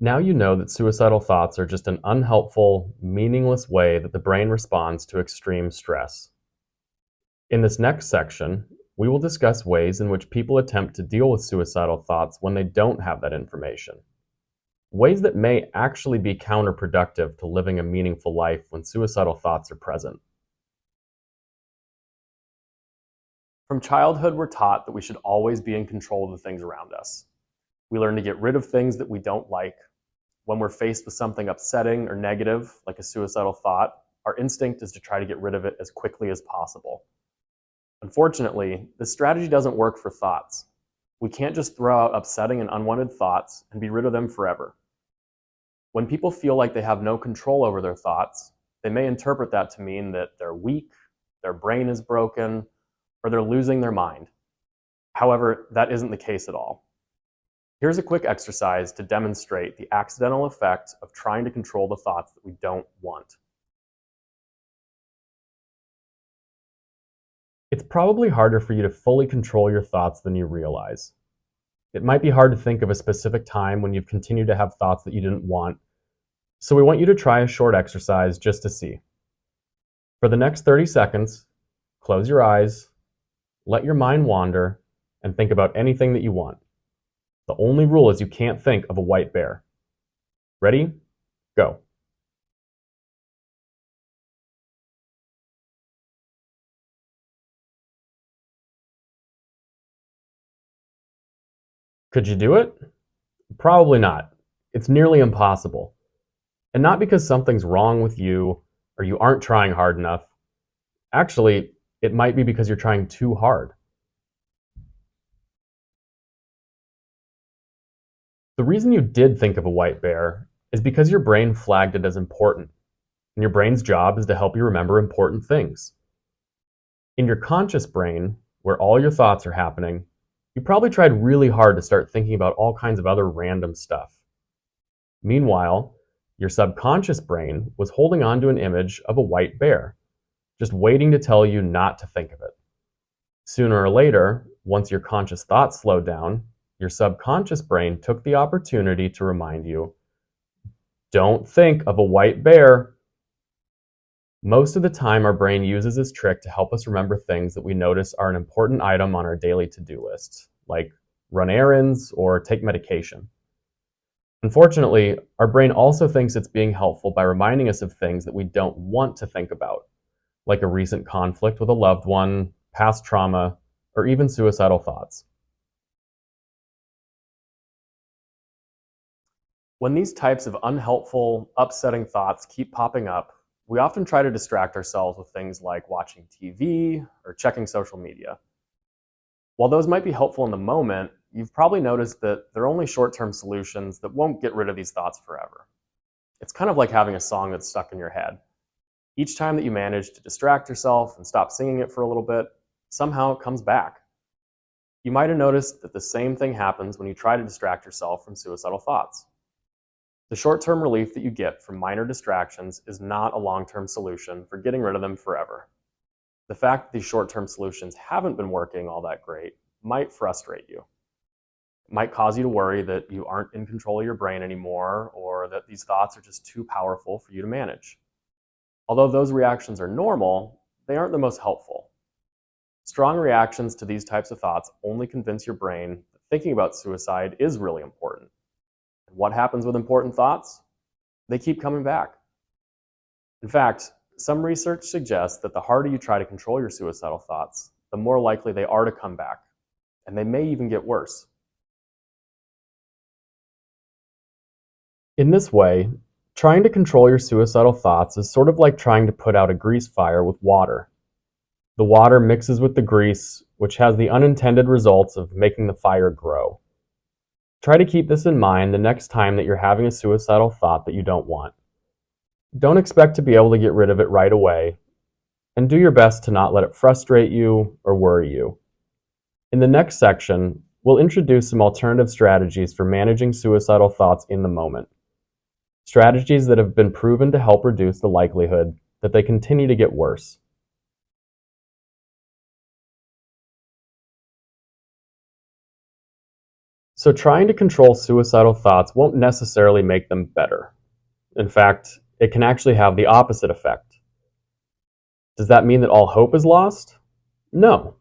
Now you know that suicidal thoughts are just an unhelpful, meaningless way that the brain responds to extreme stress. In this next section, we will discuss ways in which people attempt to deal with suicidal thoughts when they don't have that information. Ways that may actually be counterproductive to living a meaningful life when suicidal thoughts are present. From childhood, we're taught that we should always be in control of the things around us. We learn to get rid of things that we don't like. When we're faced with something upsetting or negative, like a suicidal thought, our instinct is to try to get rid of it as quickly as possible. Unfortunately, this strategy doesn't work for thoughts. We can't just throw out upsetting and unwanted thoughts and be rid of them forever. When people feel like they have no control over their thoughts, they may interpret that to mean that they're weak, their brain is broken, or they're losing their mind. However, that isn't the case at all. Here's a quick exercise to demonstrate the accidental effect of trying to control the thoughts that we don't want. It's probably harder for you to fully control your thoughts than you realize. It might be hard to think of a specific time when you've continued to have thoughts that you didn't want, so we want you to try a short exercise just to see. For the next 30 seconds, close your eyes, let your mind wander, and think about anything that you want. The only rule is you can't think of a white bear. Ready? Go. Could you do it? Probably not. It's nearly impossible. And not because something's wrong with you or you aren't trying hard enough. Actually, it might be because you're trying too hard. The reason you did think of a white bear is because your brain flagged it as important, and your brain's job is to help you remember important things. In your conscious brain, where all your thoughts are happening, you probably tried really hard to start thinking about all kinds of other random stuff. Meanwhile, your subconscious brain was holding on to an image of a white bear, just waiting to tell you not to think of it. Sooner or later, once your conscious thoughts slowed down, your subconscious brain took the opportunity to remind you, don't think of a white bear. Most of the time, our brain uses this trick to help us remember things that we notice are an important item on our daily to-do list, like run errands or take medication. Unfortunately, our brain also thinks it's being helpful by reminding us of things that we don't want to think about, like a recent conflict with a loved one, past trauma, or even suicidal thoughts. When these types of unhelpful, upsetting thoughts keep popping up, we often try to distract ourselves with things like watching TV or checking social media. While those might be helpful in the moment, you've probably noticed that they're only short-term solutions that won't get rid of these thoughts forever. It's kind of like having a song that's stuck in your head. Each time that you manage to distract yourself and stop singing it for a little bit, somehow it comes back. You might have noticed that the same thing happens when you try to distract yourself from suicidal thoughts. The short-term relief that you get from minor distractions is not a long-term solution for getting rid of them forever. The fact that these short-term solutions haven't been working all that great might frustrate you. It might cause you to worry that you aren't in control of your brain anymore, or that these thoughts are just too powerful for you to manage. Although those reactions are normal, they aren't the most helpful. Strong reactions to these types of thoughts only convince your brain that thinking about suicide is really important. And what happens with important thoughts? They keep coming back. In fact, some research suggests that the harder you try to control your suicidal thoughts, the more likely they are to come back, and they may even get worse. In this way, trying to control your suicidal thoughts is sort of like trying to put out a grease fire with water. The water mixes with the grease, which has the unintended results of making the fire grow. Try to keep this in mind the next time that you're having a suicidal thought that you don't want. Don't expect to be able to get rid of it right away, and do your best to not let it frustrate you or worry you. In the next section, we'll introduce some alternative strategies for managing suicidal thoughts in the moment. Strategies that have been proven to help reduce the likelihood that they continue to get worse. So trying to control suicidal thoughts won't necessarily make them better. In fact, it can actually have the opposite effect. Does that mean that all hope is lost? No.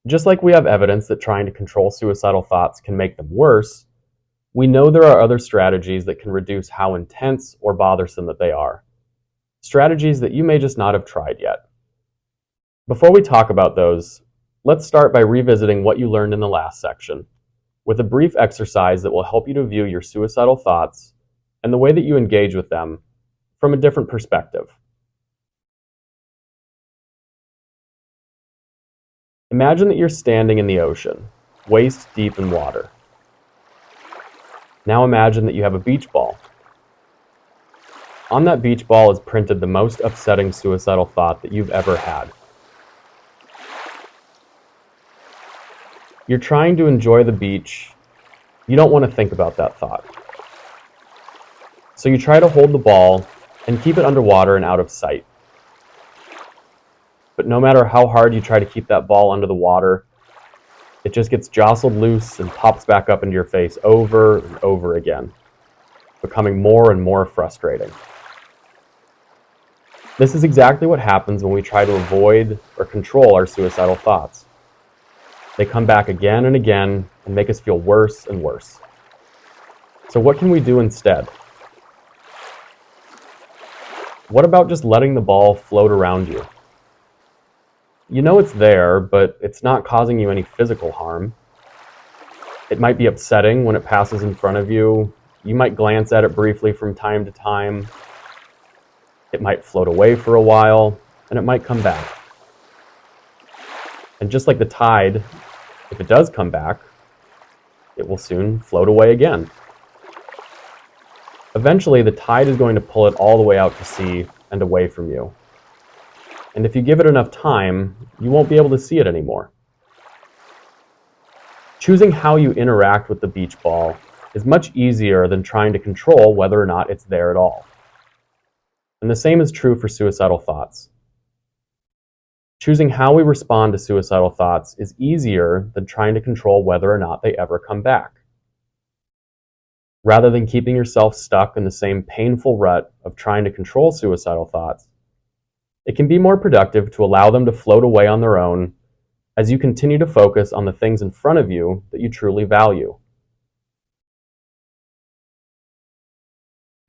Just like we have evidence that trying to control suicidal thoughts can make them worse, we know there are other strategies that can reduce how intense or bothersome that they are. Strategies that you may just not have tried yet. Before we talk about those, let's start by revisiting what you learned in the last section, with a brief exercise that will help you to view your suicidal thoughts and the way that you engage with them from a different perspective. Imagine that you're standing in the ocean, waist deep in water. Now imagine that you have a beach ball. On that beach ball is printed the most upsetting suicidal thought that you've ever had. You're trying to enjoy the beach. You don't want to think about that thought. So you try to hold the ball and keep it underwater and out of sight. But no matter how hard you try to keep that ball under the water, it just gets jostled loose and pops back up into your face over and over again, becoming more and more frustrating. This is exactly what happens when we try to avoid or control our suicidal thoughts. They come back again and again and make us feel worse and worse. So what can we do instead? What about just letting the ball float around you? You know it's there, but it's not causing you any physical harm. It might be upsetting when it passes in front of you. You might glance at it briefly from time to time. It might float away for a while, and it might come back. And just like the tide, if it does come back, it will soon float away again. Eventually, the tide is going to pull it all the way out to sea and away from you. And if you give it enough time, you won't be able to see it anymore. Choosing how you interact with the beach ball is much easier than trying to control whether or not it's there at all. And the same is true for suicidal thoughts. Choosing how we respond to suicidal thoughts is easier than trying to control whether or not they ever come back. Rather than keeping yourself stuck in the same painful rut of trying to control suicidal thoughts, it can be more productive to allow them to float away on their own as you continue to focus on the things in front of you that you truly value.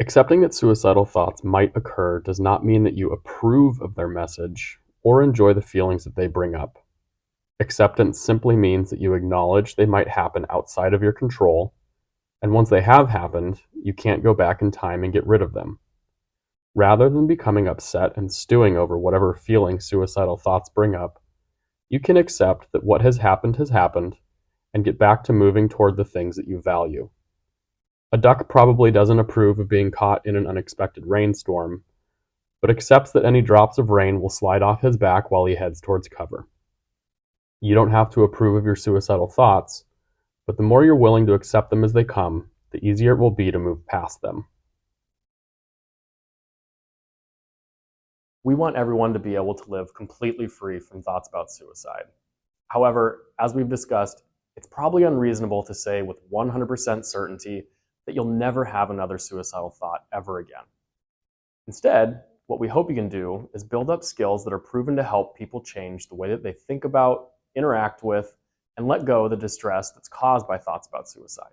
Accepting that suicidal thoughts might occur does not mean that you approve of their message or enjoy the feelings that they bring up. Acceptance simply means that you acknowledge they might happen outside of your control, and once they have happened, you can't go back in time and get rid of them. Rather than becoming upset and stewing over whatever feeling suicidal thoughts bring up, you can accept that what has happened and get back to moving toward the things that you value. A duck probably doesn't approve of being caught in an unexpected rainstorm, but accepts that any drops of rain will slide off his back while he heads towards cover. You don't have to approve of your suicidal thoughts, but the more you're willing to accept them as they come, the easier it will be to move past them. We want everyone to be able to live completely free from thoughts about suicide. However, as we've discussed, it's probably unreasonable to say with 100% certainty that you'll never have another suicidal thought ever again. Instead, what we hope you can do is build up skills that are proven to help people change the way that they think about, interact with, and let go of the distress that's caused by thoughts about suicide.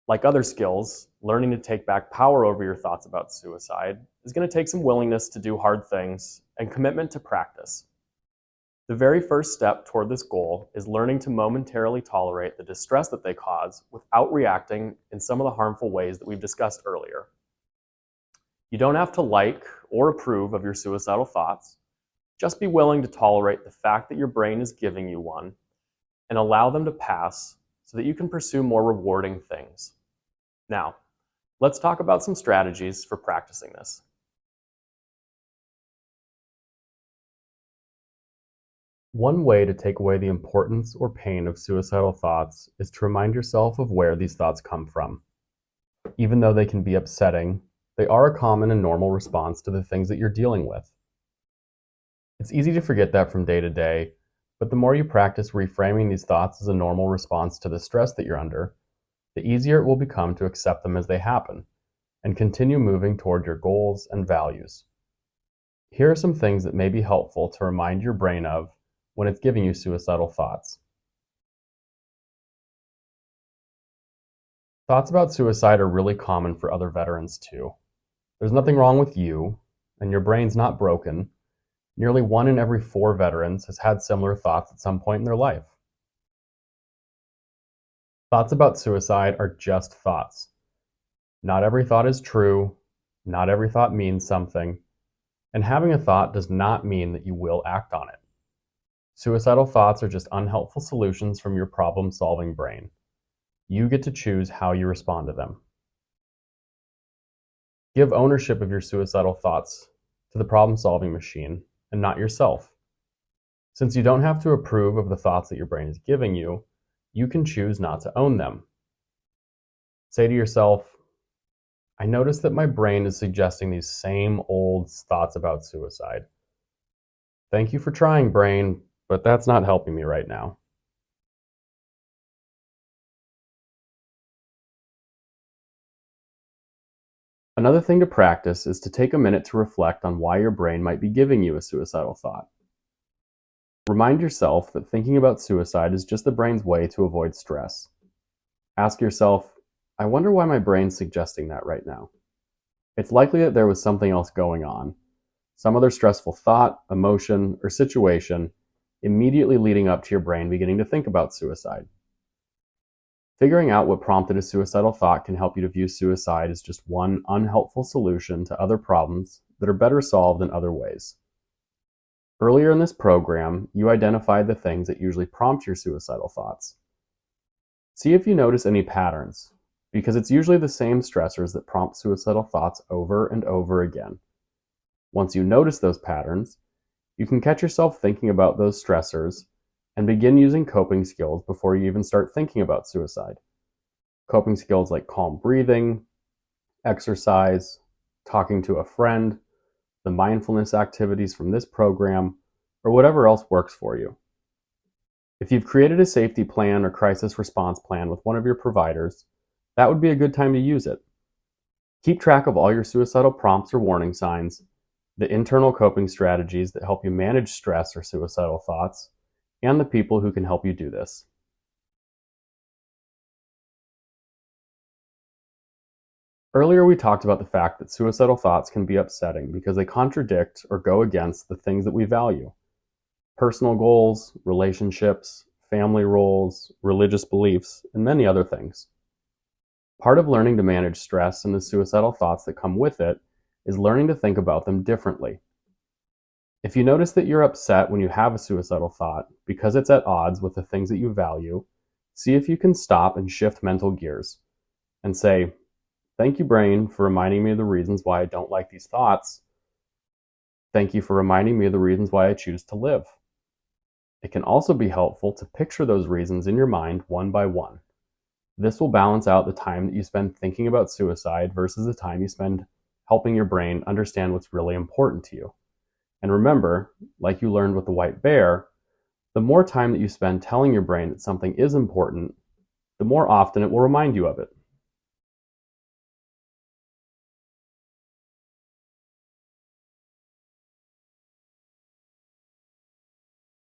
Like other skills, learning to take back power over your thoughts about suicide is going to take some willingness to do hard things and commitment to practice. The very first step toward this goal is learning to momentarily tolerate the distress that they cause without reacting in some of the harmful ways that we've discussed earlier. You don't have to like or approve of your suicidal thoughts. Just be willing to tolerate the fact that your brain is giving you one and allow them to pass so that you can pursue more rewarding things. Now, let's talk about some strategies for practicing this. One way to take away the importance or pain of suicidal thoughts is to remind yourself of where these thoughts come from. Even though they can be upsetting, they are a common and normal response to the things that you're dealing with. It's easy to forget that from day to day, But the more you practice reframing these thoughts as a normal response to the stress that you're under, the easier it will become to accept them as they happen and continue moving toward your goals and values. Here are some things that may be helpful to remind your brain of when it's giving you suicidal thoughts. Thoughts about suicide are really common for other veterans too. There's nothing wrong with you, and your brain's not broken. Nearly 1 in every 4 veterans has had similar thoughts at some point in their life. Thoughts about suicide are just thoughts. Not every thought is true, not every thought means something, and having a thought does not mean that you will act on it. Suicidal thoughts are just unhelpful solutions from your problem-solving brain. You get to choose how you respond to them. Give ownership of your suicidal thoughts to the problem-solving machine and not yourself. Since you don't have to approve of the thoughts that your brain is giving you, you can choose not to own them. Say to yourself, I notice that my brain is suggesting these same old thoughts about suicide. Thank you for trying, brain, but that's not helping me right now. Another thing to practice is to take a minute to reflect on why your brain might be giving you a suicidal thought. Remind yourself that thinking about suicide is just the brain's way to avoid stress. Ask yourself, I wonder why my brain's suggesting that right now. It's likely that there was something else going on, some other stressful thought, emotion, or situation immediately leading up to your brain beginning to think about suicide. Figuring out what prompted a suicidal thought can help you to view suicide as just one unhelpful solution to other problems that are better solved in other ways. Earlier in this program, you identified the things that usually prompt your suicidal thoughts. See if you notice any patterns, because it's usually the same stressors that prompt suicidal thoughts over and over again. Once you notice those patterns, you can catch yourself thinking about those stressors and begin using coping skills before you even start thinking about suicide. Coping skills like calm breathing, exercise, talking to a friend, the mindfulness activities from this program, or whatever else works for you. If you've created a safety plan or crisis response plan with one of your providers, that would be a good time to use it. Keep track of all your suicidal prompts or warning signs, the internal coping strategies that help you manage stress or suicidal thoughts, and the people who can help you do this. Earlier we talked about the fact that suicidal thoughts can be upsetting because they contradict or go against the things that we value. Personal goals, relationships, family roles, religious beliefs, and many other things. Part of learning to manage stress and the suicidal thoughts that come with it is learning to think about them differently. If you notice that you're upset when you have a suicidal thought because it's at odds with the things that you value, see if you can stop and shift mental gears and say, thank you, brain, for reminding me of the reasons why I don't like these thoughts. Thank you for reminding me of the reasons why I choose to live. It can also be helpful to picture those reasons in your mind one by one. This will balance out the time that you spend thinking about suicide versus the time you spend helping your brain understand what's really important to you. And remember, like you learned with the white bear, the more time that you spend telling your brain that something is important, the more often it will remind you of it.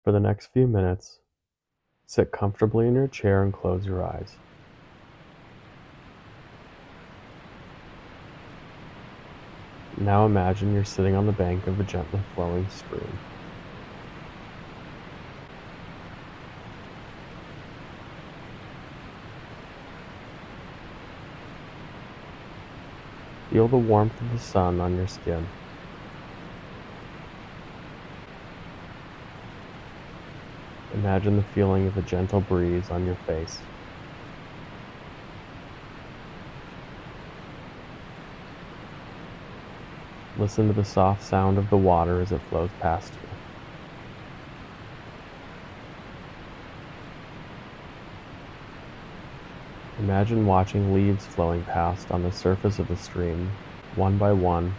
For the next few minutes, sit comfortably in your chair and close your eyes. Now imagine you're sitting on the bank of a gently flowing stream. Feel the warmth of the sun on your skin. Imagine the feeling of a gentle breeze on your face. Listen to the soft sound of the water as it flows past you. Imagine watching leaves flowing past on the surface of the stream, one by one,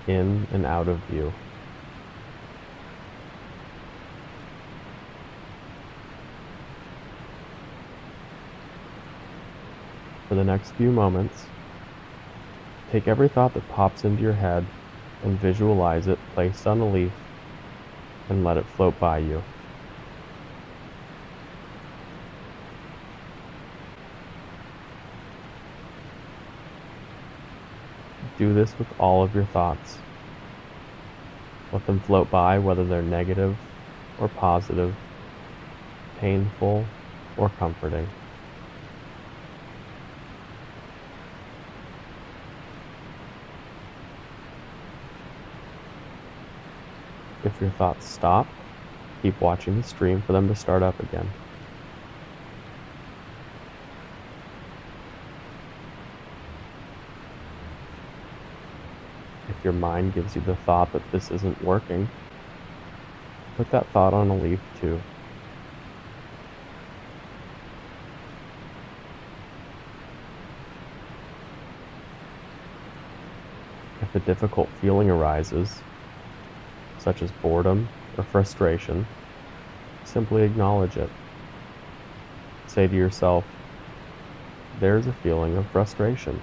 in and out of view. For the next few moments, take every thought that pops into your head and visualize it placed on a leaf and let it float by you. Do this with all of your thoughts. Let them float by, whether they're negative or positive, painful or comforting. If your thoughts stop, keep watching the stream for them to start up again. If your mind gives you the thought that this isn't working, put that thought on a leaf too. If a difficult feeling arises, such as boredom or frustration, simply acknowledge it. Say to yourself, "There's a feeling of frustration,"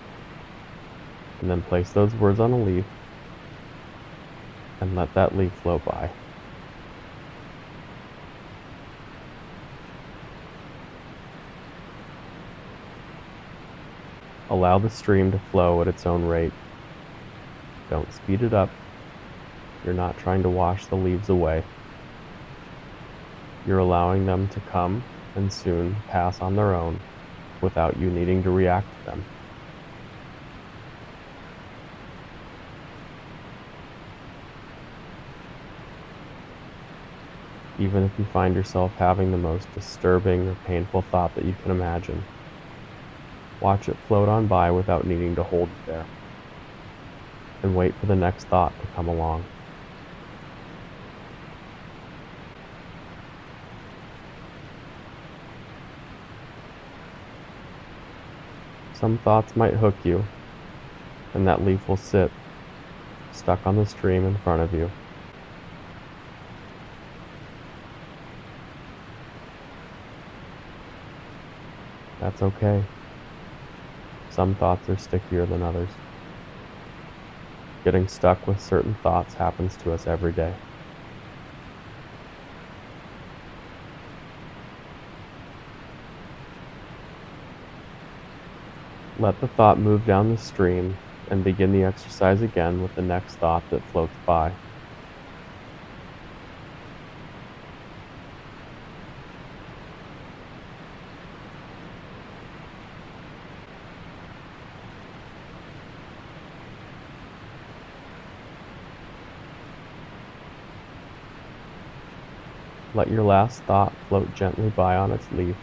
and then place those words on a leaf and let that leaf float by. Allow the stream to flow at its own rate. Don't speed it up. You're not trying to wash the leaves away. You're allowing them to come and soon pass on their own without you needing to react to them. Even if you find yourself having the most disturbing or painful thought that you can imagine, watch it float on by without needing to hold it there, and wait for the next thought to come along. Some thoughts might hook you, and that leaf will sit, stuck on the stream in front of you. That's okay. Some thoughts are stickier than others. Getting stuck with certain thoughts happens to us every day. Let the thought move down the stream and begin the exercise again with the next thought that floats by. Let your last thought float gently by on its leaf,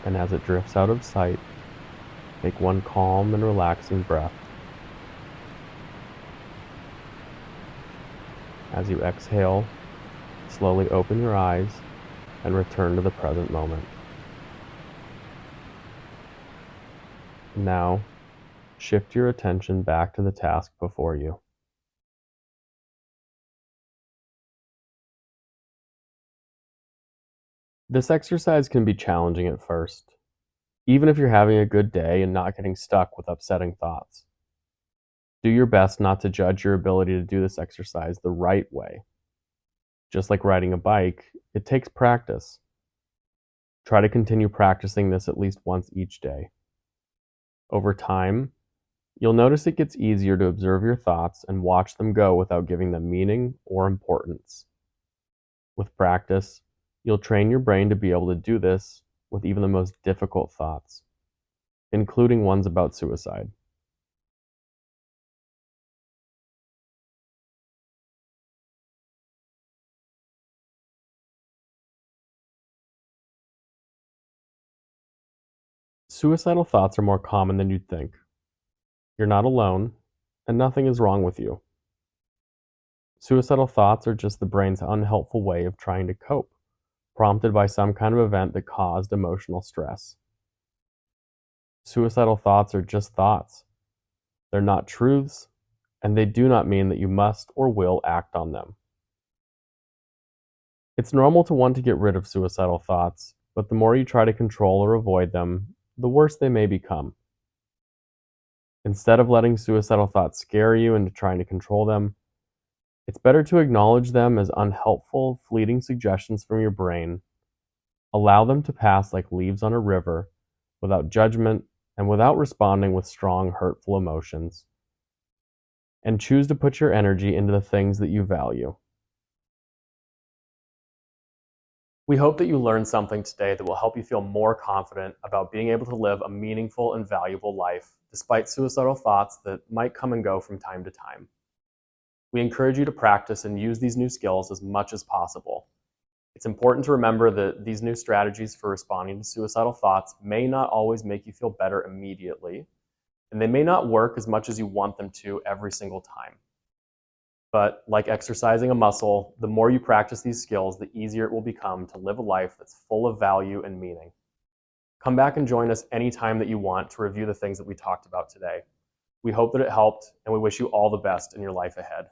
and as it drifts out of sight, take one calm and relaxing breath. As you exhale, slowly open your eyes and return to the present moment. Now, shift your attention back to the task before you. This exercise can be challenging at first, even if you're having a good day and not getting stuck with upsetting thoughts. Do your best not to judge your ability to do this exercise the right way. Just like riding a bike, it takes practice. Try to continue practicing this at least once each day. Over time, you'll notice it gets easier to observe your thoughts and watch them go without giving them meaning or importance. With practice, you'll train your brain to be able to do this with even the most difficult thoughts, including ones about suicide. Suicidal thoughts are more common than you'd think. You're not alone, and nothing is wrong with you. Suicidal thoughts are just the brain's unhelpful way of trying to cope, prompted by some kind of event that caused emotional stress. Suicidal thoughts are just thoughts. They're not truths, and they do not mean that you must or will act on them. It's normal to want to get rid of suicidal thoughts, but the more you try to control or avoid them, the worse they may become. Instead of letting suicidal thoughts scare you into trying to control them, it's better to acknowledge them as unhelpful, fleeting suggestions from your brain, allow them to pass like leaves on a river, without judgment and without responding with strong, hurtful emotions, and choose to put your energy into the things that you value. We hope that you learned something today that will help you feel more confident about being able to live a meaningful and valuable life despite suicidal thoughts that might come and go from time to time. We encourage you to practice and use these new skills as much as possible. It's important to remember that these new strategies for responding to suicidal thoughts may not always make you feel better immediately, and they may not work as much as you want them to every single time. But like exercising a muscle, the more you practice these skills, the easier it will become to live a life that's full of value and meaning. Come back and join us anytime that you want to review the things that we talked about today. We hope that it helped, and we wish you all the best in your life ahead.